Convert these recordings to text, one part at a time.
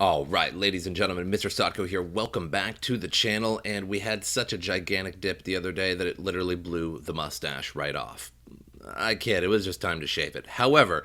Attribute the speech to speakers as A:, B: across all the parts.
A: All right, ladies and gentlemen, MrSotko here. Welcome back to the channel. And we had such a gigantic dip the other day that it literally blew the mustache right off. I kid, it was just time to shave it. However,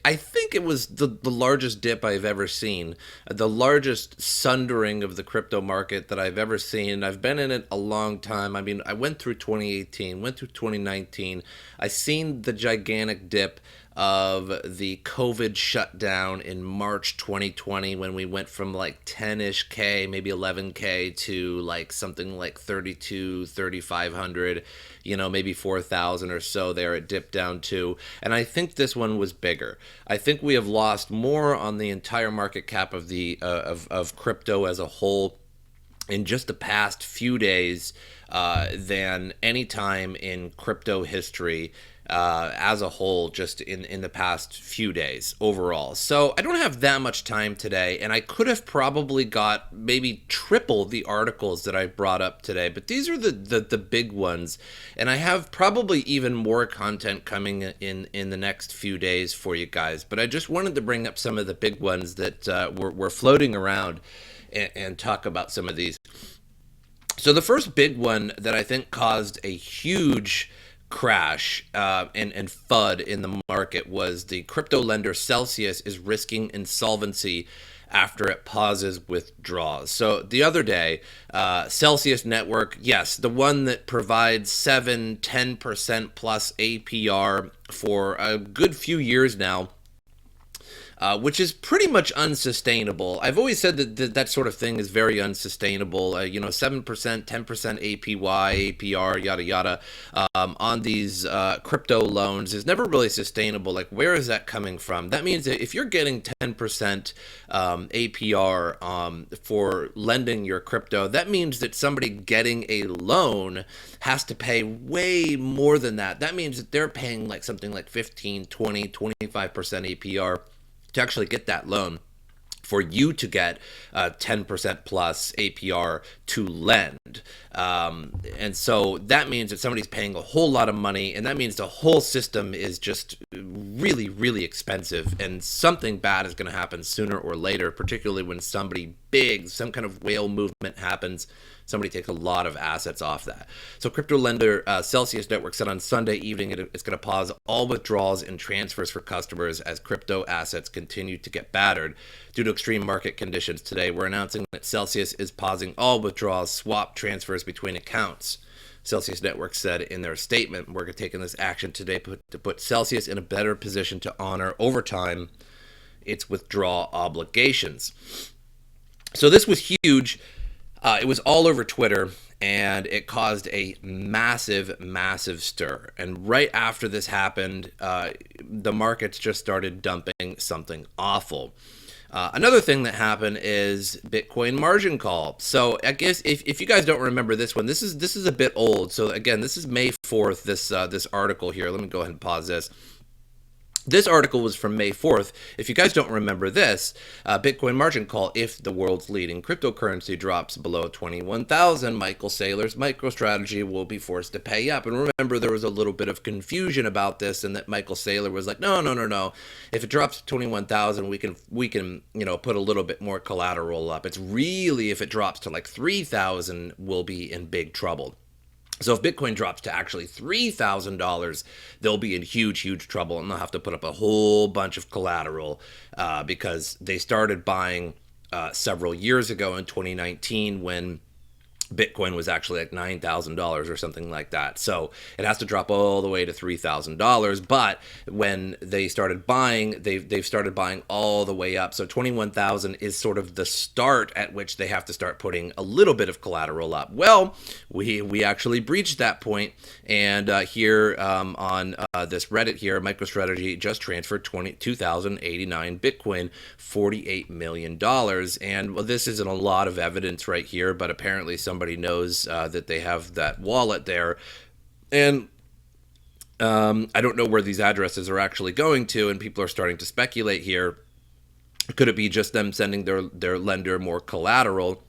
A: I think it was the largest dip I've ever seen, the largest sundering of the crypto market that I've ever seen. I've been in it a long time. I mean, I went through 2018, went through 2019. I seen the gigantic dip of the COVID shutdown in March 2020 when we went from like 10-ish K, maybe 11K to like something like 32, 3,500, maybe 4,000 or so there it dipped down to. And I think this one was bigger. I think we have lost more on the entire market cap of the of crypto as a whole in just the past few days than any time in crypto history as a whole, just in the past few days overall. So I don't have that much time today, and I could have probably got maybe triple the articles that I brought up today, but these are the big ones, and I have probably even more content coming in the next few days for you guys. But I just wanted to bring up some of the big ones that were floating around and talk about some of these. So the first big one that I think caused a huge crash and FUD in the market was the crypto lender Celsius is risking insolvency after it pauses withdrawals. So the other day, Celsius Network, yes, the one that provides 7-10% plus APR for a good few years now, which is pretty much unsustainable. I've always said that sort of thing is very unsustainable. 7%, 10% APY, APR, yada yada, on these crypto loans is never really sustainable. Like, where is that coming from? That means that if you're getting 10% APR for lending your crypto, that means that somebody getting a loan has to pay way more than that. That means that they're paying like something like 15, 20, 25% APR to actually get that loan for you to get 10% plus APR to lend. And so that means that somebody's paying a whole lot of money, and that means the whole system is just really, really expensive, and something bad is going to happen sooner or later, particularly when somebody big, some kind of whale movement happens. Somebody takes a lot of assets off that. So crypto lender Celsius Network said on Sunday evening it's going to pause all withdrawals and transfers for customers as crypto assets continue to get battered due to extreme market conditions. Today, we're announcing that Celsius is pausing all withdrawals, swap transfers between accounts. Celsius Network said in their statement, we're taking this action today to put Celsius in a better position to honor over time its withdrawal obligations. So this was huge. It was all over Twitter, and it caused a massive, massive stir. And right after this happened, the markets just started dumping something awful. Another thing that happened is Bitcoin margin call. So I guess if you guys don't remember this one, this is a bit old. So again, this is May 4th. This article here. Let me go ahead and pause this. This article was from May 4th. If you guys don't remember this, Bitcoin margin call, if the world's leading cryptocurrency drops below 21,000, Michael Saylor's MicroStrategy will be forced to pay up. And remember, there was a little bit of confusion about this, and that Michael Saylor was like, no, no, no, no. If it drops to 21,000, we can put a little bit more collateral up. It's really, if it drops to like 3,000, we'll be in big trouble. So if Bitcoin drops to actually $3,000, they'll be in huge, huge trouble, and they'll have to put up a whole bunch of collateral because they started buying several years ago in 2019 when Bitcoin was actually like $9,000 or something like that. So it has to drop all the way to $3,000. But when they started buying, they've started buying all the way up. So 21,000 is sort of the start at which they have to start putting a little bit of collateral up. Well, we actually breached that point, and here on this Reddit here, MicroStrategy just transferred 2,089 Bitcoin, $48 million. And well, this isn't a lot of evidence right here, but apparently somebody knows that they have that wallet there. And I don't know where these addresses are actually going to, and people are starting to speculate here. Could it be just them sending their lender more collateral?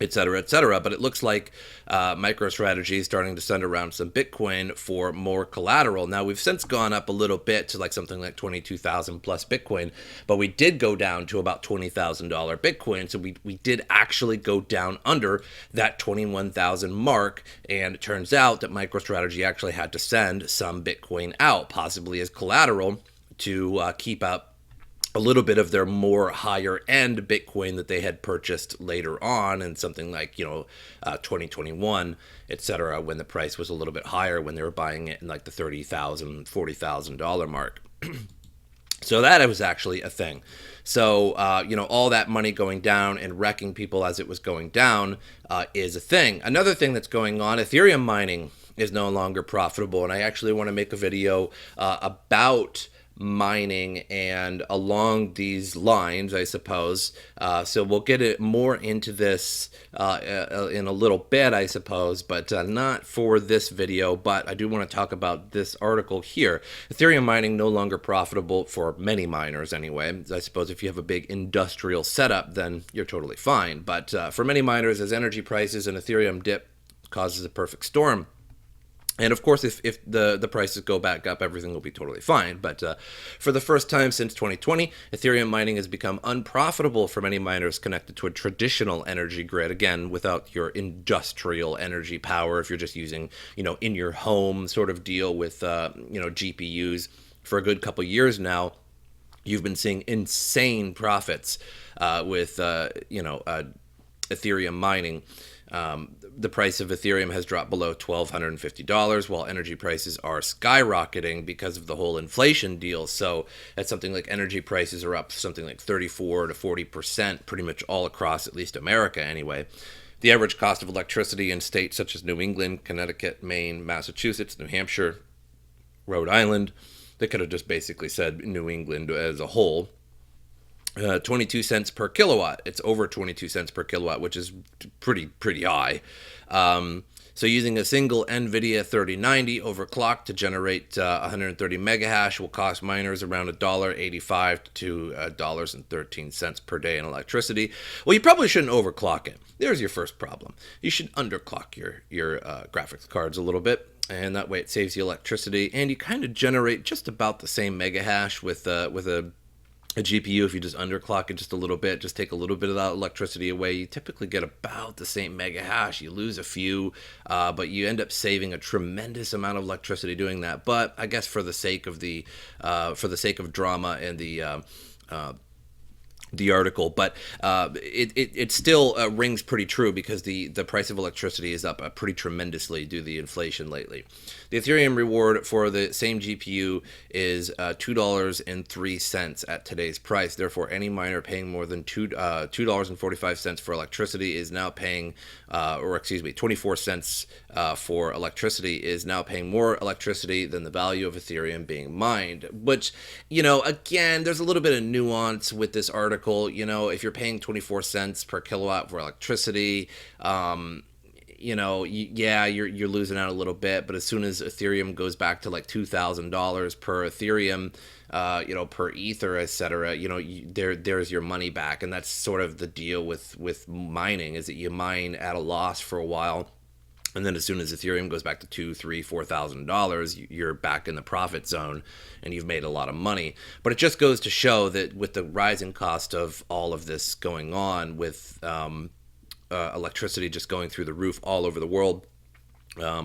A: et cetera, et cetera. But it looks like MicroStrategy is starting to send around some Bitcoin for more collateral. Now, we've since gone up a little bit to like something like 22,000 plus Bitcoin, but we did go down to about $20,000 Bitcoin. So we did actually go down under that 21,000 mark. And it turns out that MicroStrategy actually had to send some Bitcoin out, possibly as collateral, to keep up a little bit of their more higher end Bitcoin that they had purchased later on in something like, 2021, et cetera, when the price was a little bit higher, when they were buying it in like the $30,000, $40,000 mark. So that was actually a thing. So, all that money going down and wrecking people as it was going down is a thing. Another thing that's going on, Ethereum mining is no longer profitable. And I actually want to make a video about mining and along these lines, I suppose. So we'll get it more into this in a little bit, I suppose, but not for this video. But I do want to talk about this article here. Ethereum mining no longer profitable for many miners anyway. I suppose if you have a big industrial setup, then you're totally fine. But for many miners, as energy prices and Ethereum dip causes a perfect storm. And of course, if the prices go back up, everything will be totally fine. But for the first time since 2020, Ethereum mining has become unprofitable for many miners connected to a traditional energy grid. Again, without your industrial energy power, if you're just using, in your home sort of deal with, GPUs for a good couple years now. You've been seeing insane profits with, Ethereum mining. The price of Ethereum has dropped below $1,250, while energy prices are skyrocketing because of the whole inflation deal. So that's something like energy prices are up something like 34 to 40%, pretty much all across at least America anyway. The average cost of electricity in states such as New England, Connecticut, Maine, Massachusetts, New Hampshire, Rhode Island, they could have just basically said New England as a whole, 22 cents per kilowatt. It's over 22 cents per kilowatt, which is pretty high. So using a single NVIDIA 3090 overclock to generate 130 megahash will cost miners around $1.85 to $2.13 per day in electricity. Well, you probably shouldn't overclock it. There's your first problem. You should underclock your graphics cards a little bit. And that way it saves you electricity, and you kind of generate just about the same megahash with a GPU. If you just underclock it just a little bit, just take a little bit of that electricity away, you typically get about the same mega hash. You lose a few, but you end up saving a tremendous amount of electricity doing that. But I guess for the sake of drama and the article, but it still rings pretty true because the price of electricity is up pretty tremendously due to the inflation lately. The Ethereum reward for the same GPU is $2.03 at today's price. Therefore, any miner paying more than $2.45 for electricity is now paying, 24 cents for electricity is now paying more electricity than the value of Ethereum being mined. Which, again, there's a little bit of nuance with this article. If you're paying 24 cents per kilowatt for electricity, you're losing out a little bit, but as soon as Ethereum goes back to like $2,000 per Ethereum, per Ether, etc., there's your money back. And that's sort of the deal with mining, is that you mine at a loss for a while. And then as soon as Ethereum goes back to $2,000, $3,000, $4,000, you're back in the profit zone and you've made a lot of money. But it just goes to show that with the rising cost of all of this going on, with electricity just going through the roof all over the world,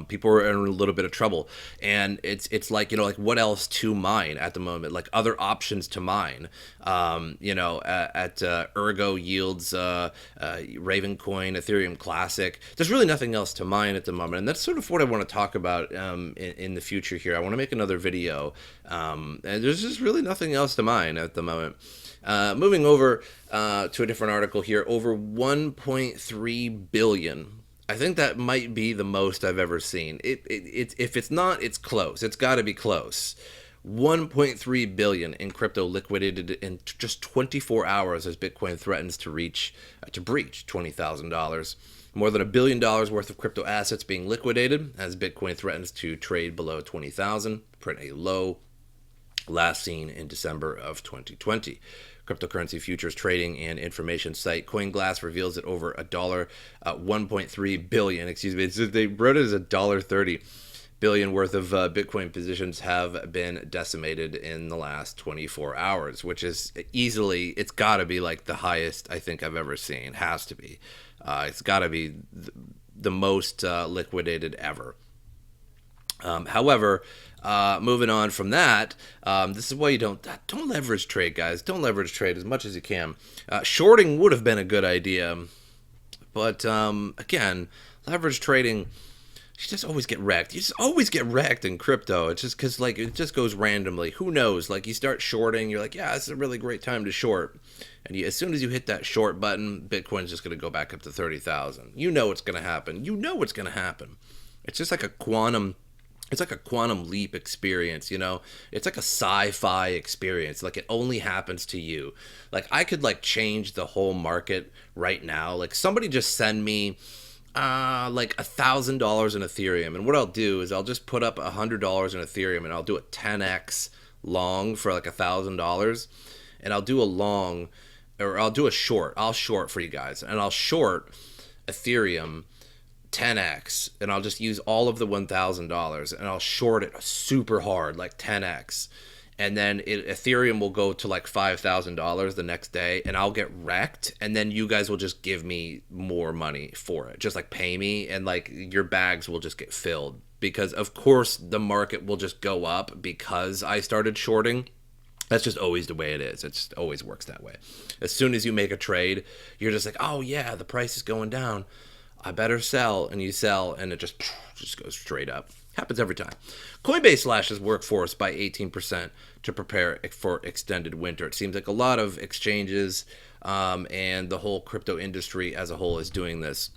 A: people are in a little bit of trouble. And it's like, what else to mine at the moment? Like other options to mine, at Ergo Yields, Ravencoin, Ethereum Classic. There's really nothing else to mine at the moment. And that's sort of what I want to talk about in the future here. I want to make another video. And there's just really nothing else to mine at the moment. Moving over to a different article here, over 1.3 billion. I think that might be the most I've ever seen. If it's not, it's close. It's got to be close. 1.3 billion in crypto liquidated in just 24 hours as Bitcoin threatens to breach $20,000. More than $1 billion worth of crypto assets being liquidated as Bitcoin threatens to trade below 20,000, print a low last seen in December of 2020. cryptocurrency futures trading and information site. CoinGlass reveals that over $1.3 billion, excuse me, they wrote it as $1.30 billion worth of Bitcoin positions have been decimated in the last 24 hours, which is easily, it's got to be like the highest I think I've ever seen. Has to be. It's got to be the most liquidated ever. However, moving on from that, this is why you don't leverage trade, guys. Don't leverage trade as much as you can. Shorting would have been a good idea, but again, leverage trading, you just always get wrecked. You just always get wrecked in crypto. It's just because like it just goes randomly. Who knows? Like you start shorting, you're like, yeah, this is a really great time to short. And as soon as you hit that short button, Bitcoin's just going to go back up to 30,000. You know what's going to happen. You know what's going to happen. It's just like a quantum. It's like a quantum leap experience, you know? It's like a sci-fi experience. Like it only happens to you. Like I could like change the whole market right now. Like somebody just send me like $1,000 in Ethereum, and what I'll do is I'll just put up $100 in Ethereum, and I'll do a 10x long for like $1,000, and I'll do a long, or I'll do a short. I'll short for you guys, and I'll short Ethereum 10x, and I'll just use all of the $1,000, and I'll short it super hard, like 10x. And then Ethereum will go to like $5,000 the next day, and I'll get wrecked, and then you guys will just give me more money for it. Just like pay me, and like your bags will just get filled. Because of course the market will just go up because I started shorting. That's just always the way it is. It just always works that way. As soon as you make a trade, you're just like, oh yeah, the price is going down, I better sell, and you sell, and it just goes straight up. Happens every time. Coinbase slashes workforce by 18% to prepare for extended winter. It seems like a lot of exchanges and the whole crypto industry as a whole is doing this.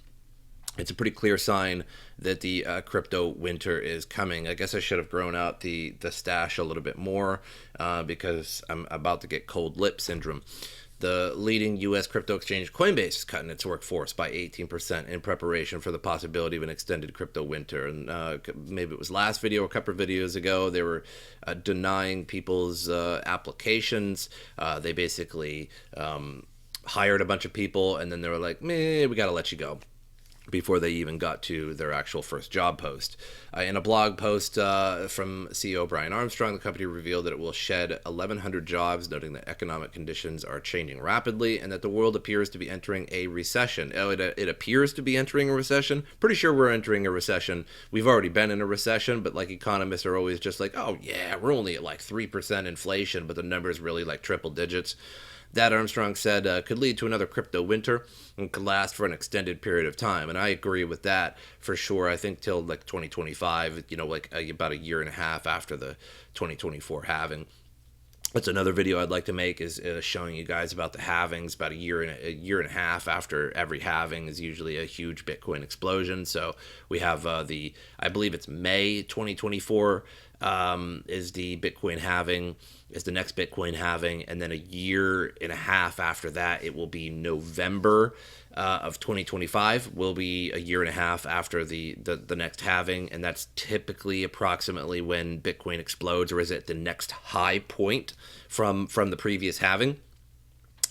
A: It's a pretty clear sign that the crypto winter is coming. I guess I should have grown out the stash a little bit more because I'm about to get cold lip syndrome. The leading U.S. crypto exchange Coinbase is cutting its workforce by 18% in preparation for the possibility of an extended crypto winter. And maybe it was last video or a couple of videos ago, they were denying people's applications. They basically hired a bunch of people, and then they were like, meh, we got to let you go, before they even got to their actual first job post. In a blog post from CEO Brian Armstrong, the company revealed that it will shed 1,100 jobs, noting that economic conditions are changing rapidly and that the world appears to be entering a recession. Oh, it appears to be entering a recession? Pretty sure we're entering a recession. We've already been in a recession, but like economists are always just like, oh yeah, we're only at like 3% inflation, but the number's really like triple digits. That, Armstrong said, could lead to another crypto winter and could last for an extended period of time. And I agree with that for sure. I think till like 2025, you know, like about a year and a half after the 2024 halving. That's another video I'd like to make, is showing you guys about the halvings. About a year and a half after every halving is usually a huge Bitcoin explosion. So we have I believe it's May 2024 is the Bitcoin halving, is the next Bitcoin halving, and then a year and a half after that, it will be November of 2025, will be a year and a half after the next halving, and that's typically approximately when Bitcoin explodes, or is it the next high point from the previous halving.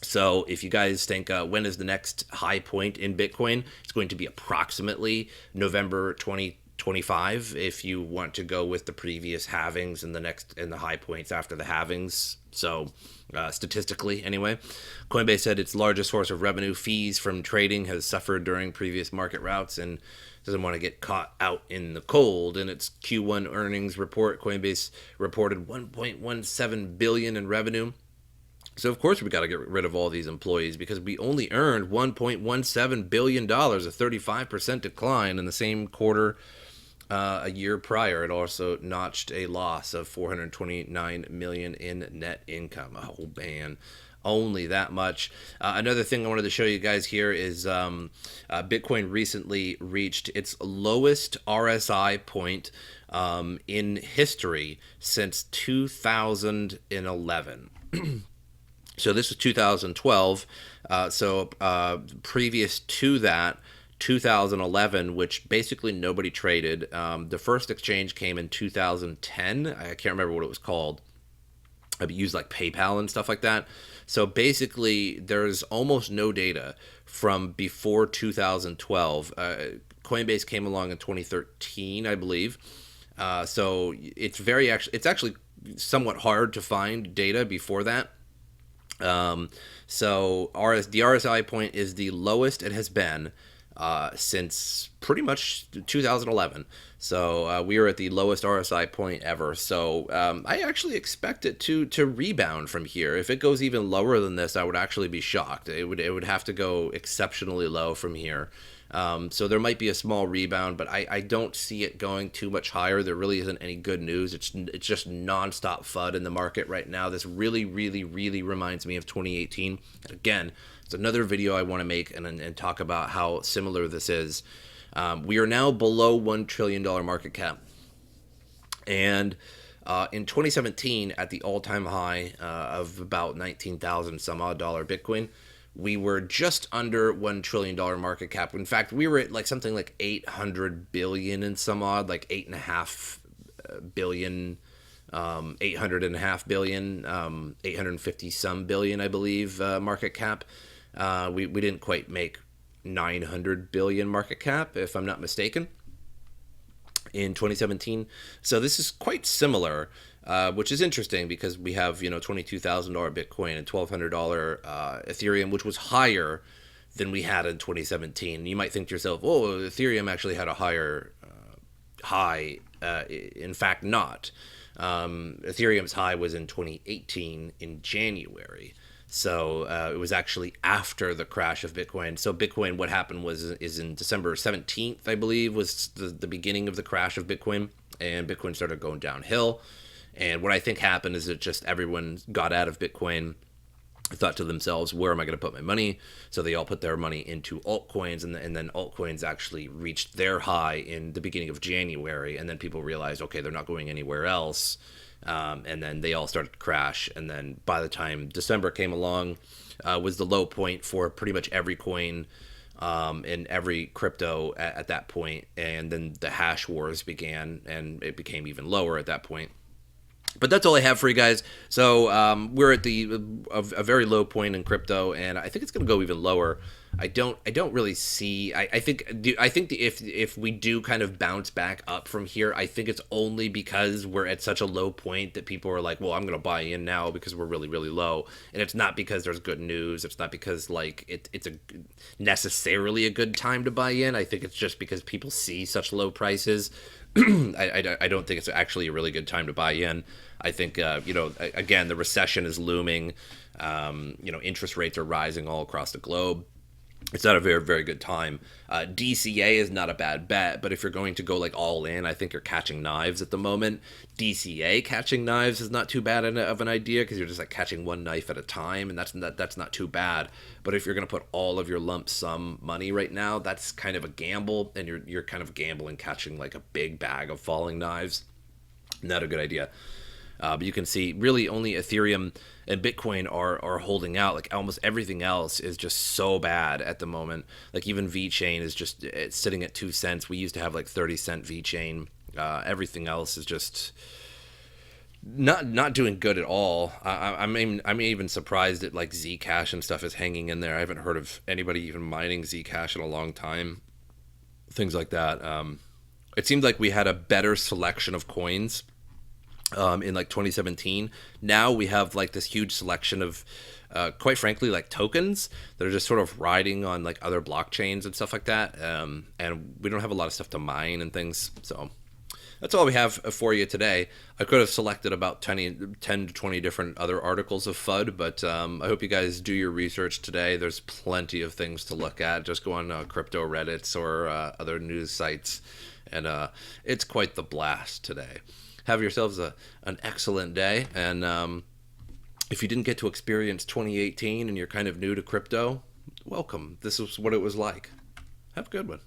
A: So if you guys think when is the next high point in Bitcoin, it's going to be approximately November 2025 if you want to go with the previous halvings and the high points after the halvings. So statistically anyway, Coinbase said its largest source of revenue, fees from trading, has suffered during previous market routes and doesn't want to get caught out in the cold. In its Q1 earnings report, Coinbase reported $1.17 billion in revenue. So of course we got to get rid of all these employees because we only earned $1.17 billion, a 35% decline in the same quarter a year prior. It also notched a loss of $429 million in net income. Oh man, only that much. Another thing I wanted to show you guys here is Bitcoin recently reached its lowest RSI point in history since 2011. So this was 2012. Previous to that, 2011, which basically nobody traded. The first exchange came in 2010. I can't remember what it was called. I used like PayPal and stuff like that. So basically, there's almost no data from before 2012. Coinbase came along in 2013, I believe. So it's actually somewhat hard to find data before that. So the RSI point is the lowest it has been since pretty much 2011. So we are at the lowest RSI point ever. So I actually expect it to rebound from here. If it goes even lower than this, I would actually be shocked. It would have to go exceptionally low from here. So there might be a small rebound, but I don't see it going too much higher. There really isn't any good news. It's just nonstop FUD in the market right now. This really, really, really reminds me of 2018. And again, it's another video I want to make and talk about how similar this is. We are now below $1 trillion market cap. And in 2017, at the all-time high of about 19,000 some odd dollar Bitcoin, we were just under $1 trillion market cap. In fact, we were at like something like 800 billion and some odd, like 8.5 billion, 800.5 billion, 850 some billion, I believe, market cap. We didn't quite make 900 billion market cap, if I'm not mistaken, in 2017. So this is quite similar, which is interesting because we have, $22,000 Bitcoin and $1,200 Ethereum, which was higher than we had in 2017. You might think to yourself, oh, Ethereum actually had a higher high. In fact, not. Ethereum's high was in 2018 in January. So it was actually after the crash of Bitcoin. So Bitcoin, what happened is in December 17th, I believe, was the beginning of the crash of Bitcoin, and Bitcoin started going downhill. And what I think happened is that just everyone got out of Bitcoin, thought to themselves, where am I going to put my money? So they all put their money into altcoins, and then altcoins actually reached their high in the beginning of January, and then people realized, okay, they're not going anywhere else. And then they all started to crash. And then by the time December came along, was the low point for pretty much every coin and every crypto at that point. And then the hash wars began, and it became even lower at that point. But that's all I have for you guys. So we're at a very low point in crypto, and I think it's going to go even lower. I don't really see. I think if we do kind of bounce back up from here, I think it's only because we're at such a low point that people are like, well, I'm going to buy in now because we're really, really low. And it's not because there's good news. It's not because like it's necessarily a good time to buy in. I think it's just because people see such low prices. I don't think it's actually a really good time to buy in. I think, again, the recession is looming. Interest rates are rising all across the globe. It's not a very, very good time. DCA is not a bad bet, but if you're going to go like all in, I think you're catching knives at the moment. DCA catching knives is not too bad of an idea because you're just like catching one knife at a time, and that's not too bad. But if you're going to put all of your lump sum money right now, that's kind of a gamble, and you're kind of gambling catching like a big bag of falling knives. Not a good idea. But you can see really only Ethereum and Bitcoin are holding out. Like almost everything else is just so bad at the moment. Like even VeChain is it's sitting at 2 cents. We used to have like 30-cent VeChain. Everything else is just not doing good at all. I'm even surprised that like Zcash and stuff is hanging in there. I haven't heard of anybody even mining Zcash in a long time. Things like that. It seemed like we had a better selection of coins in like 2017. Now we have like this huge selection of quite frankly like tokens that are just sort of riding on like other blockchains and stuff like that, and we don't have a lot of stuff to mine and things. So that's all we have for you today. I could have selected about 10 to 20 different other articles of FUD, but I hope you guys do your research today. There's plenty of things to look at. Just go on crypto Reddits or other news sites, and it's quite the blast today. Have yourselves an excellent day, and if you didn't get to experience 2018 and you're kind of new to crypto, welcome. This is what it was like. Have a good one.